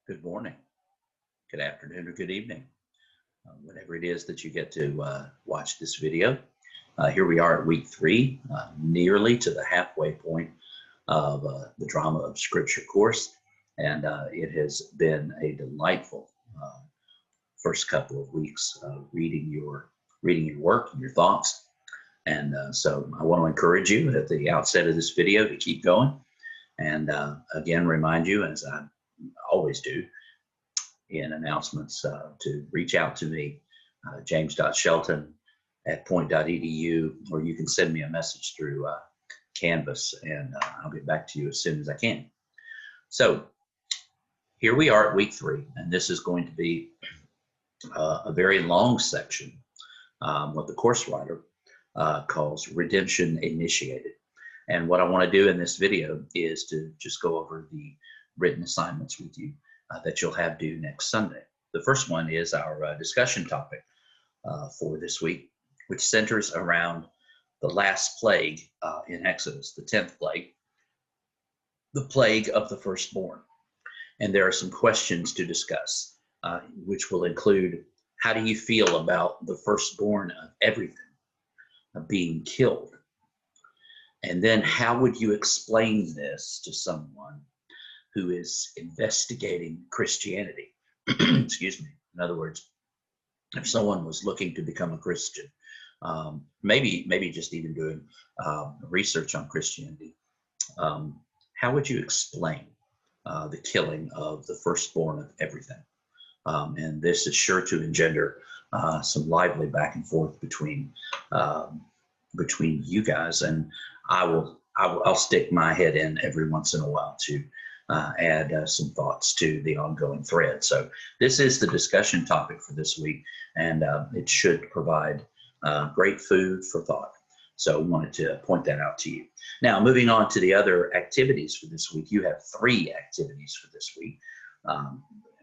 Good morning, good afternoon, or good evening, whenever it is that you get to watch this video. Here we are at week 3, nearly to the halfway point of the Drama of Scripture course, and it has been a delightful first couple of weeks reading your work and your thoughts. And so I want to encourage you at the outset of this video to keep going, and again remind you, as I always do in announcements, to reach out to me, james.shelton@point.edu, or you can send me a message through Canvas, and I'll get back to you as soon as I can. So here we are at week 3, and this is going to be a very long section, what the course writer calls Redemption Initiated. And what I want to do in this video is to just go over the written assignments with you that you'll have due next Sunday. The first one is our discussion topic for this week, which centers around the last plague in Exodus, the 10th plague, the plague of the firstborn. And there are some questions to discuss, which will include, how do you feel about the firstborn of everything being killed? And then how would you explain this to someone who is investigating Christianity? Excuse me. In other words, if someone was looking to become a Christian, maybe just even doing research on Christianity, how would you explain the killing of the firstborn of everything? And this is sure to engender some lively back and forth between you guys, and I'll stick my head in every once in a while to add some thoughts to the ongoing thread. So this is the discussion topic for this week, and it should provide great food for thought. So I wanted to point that out to you. Now, moving on to the other activities for this week, you have 3 activities for this week.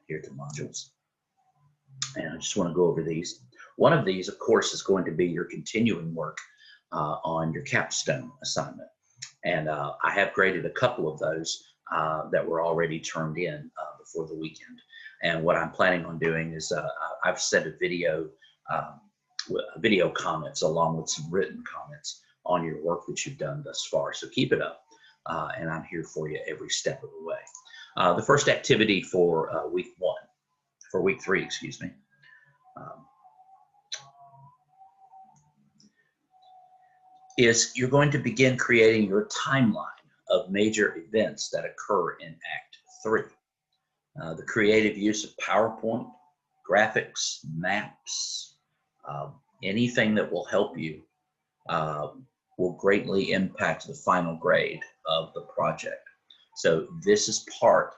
Here are the modules, and I just want to go over these. One of these, of course, is going to be your continuing work on your capstone assignment. And I have graded a couple of those that were already turned in before the weekend. And what I'm planning on doing is I've set a video comments along with some written comments on your work that you've done thus far. So keep it up, and I'm here for you every step of the way. The first activity for week 3, excuse me, is you're going to begin creating your timeline of major events that occur in Act 3. The creative use of PowerPoint, graphics, maps, anything that will help you will greatly impact the final grade of the project. So this is part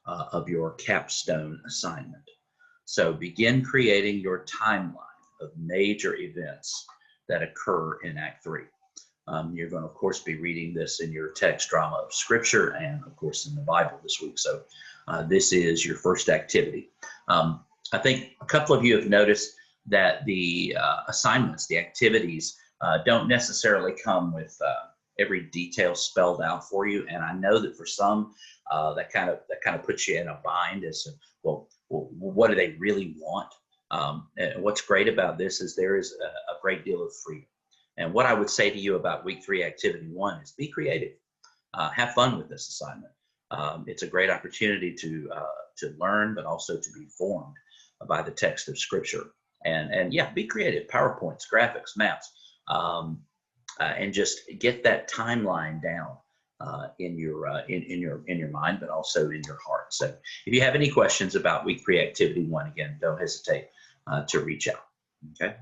of your capstone assignment. So begin creating your timeline of major events that occur in Act 3. You're going to, of course, be reading this in your text drama of Scripture and, of course, in the Bible this week. So this is your first activity. I think a couple of you have noticed that the assignments, the activities, don't necessarily come with every detail spelled out for you. And I know that for some, that kind of puts you in a bind as to, well, what do they really want? And what's great about this is there is a great deal of freedom. And what I would say to you about week 3, activity 1 is be creative. Have fun with this assignment. It's a great opportunity to learn, but also to be formed by the text of Scripture. And yeah, be creative. PowerPoints, graphics, maps, and just get that timeline down in your mind, but also in your heart. So if you have any questions about week 3, activity 1, again, don't hesitate to reach out. Okay.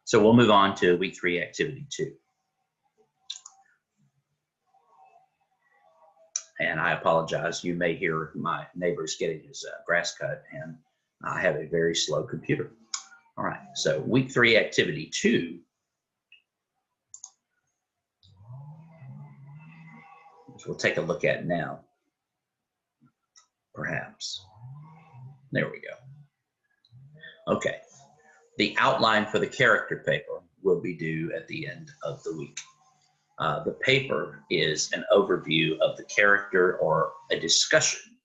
So we'll move on to week 3, activity 2. And I apologize. You may hear my neighbor's getting his grass cut, and I have a very slow computer. All right. So week 3, activity 2. Which we'll take a look at now. Perhaps. There we go. Okay. The outline for the character paper will be due at the end of the week. The paper is an overview of the character or a discussion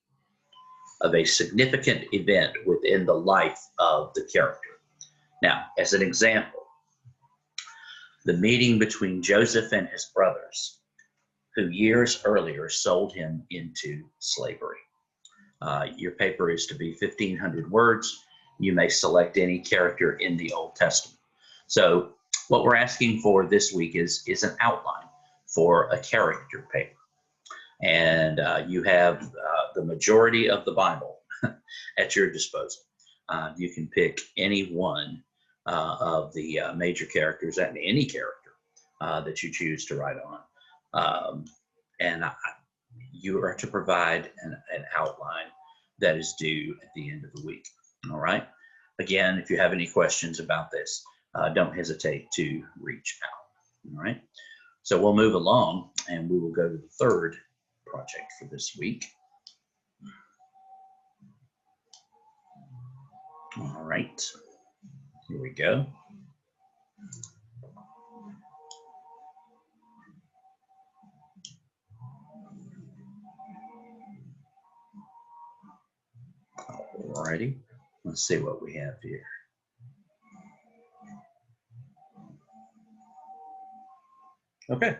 of a significant event within the life of the character. Now, as an example, the meeting between Joseph and his brothers, who years earlier sold him into slavery. Your paper is to be 1,500 words. You may select any character in the Old Testament. So what we're asking for this week is an outline for a character paper. And you have the majority of the Bible at your disposal. You can pick any one of the major characters and any character that you choose to write on. You are to provide an outline that is due at the end of the week. All right. Again, if you have any questions about this, don't hesitate to reach out. All right. So we'll move along and we will go to the third project for this week. All right. Here we go. Alrighty, let's see what we have here. Okay.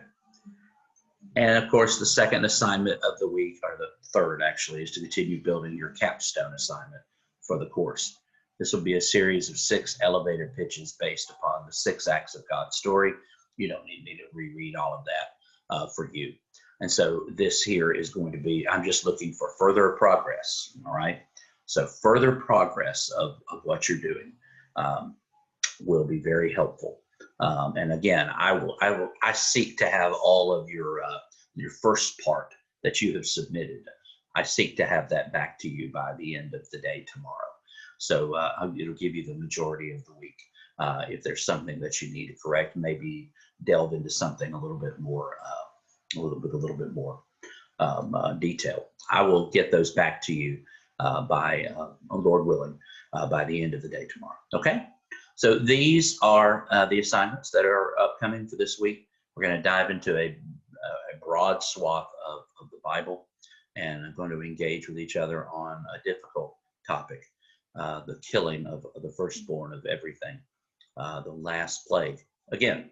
And of course, the second assignment of the week, or the third actually, is to continue building your capstone assignment for the course. This will be a series of 6 elevator pitches based upon the 6 acts of God's story. You don't need me to reread all of that for you. And so this here is going to be, I'm just looking for further progress, all right? So further progress of what you're doing will be very helpful. And again, I seek to have all of your first part that you have submitted. I seek to have that back to you by the end of the day tomorrow. So it'll give you the majority of the week. If there's something that you need to correct, maybe delve into something a little bit more, a little bit more detail. I will get those back to you by, Lord willing, by the end of the day tomorrow. Okay. So these are the assignments that are upcoming for this week. We're going to dive into a broad swath of the Bible, and I'm going to engage with each other on a difficult topic, the killing of the firstborn of everything, the last plague. Again,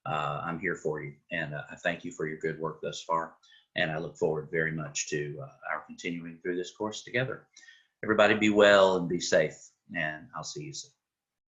I'm here for you, and I thank you for your good work thus far, and I look forward very much to our continuing through this course together. Everybody be well and be safe, and I'll see you soon.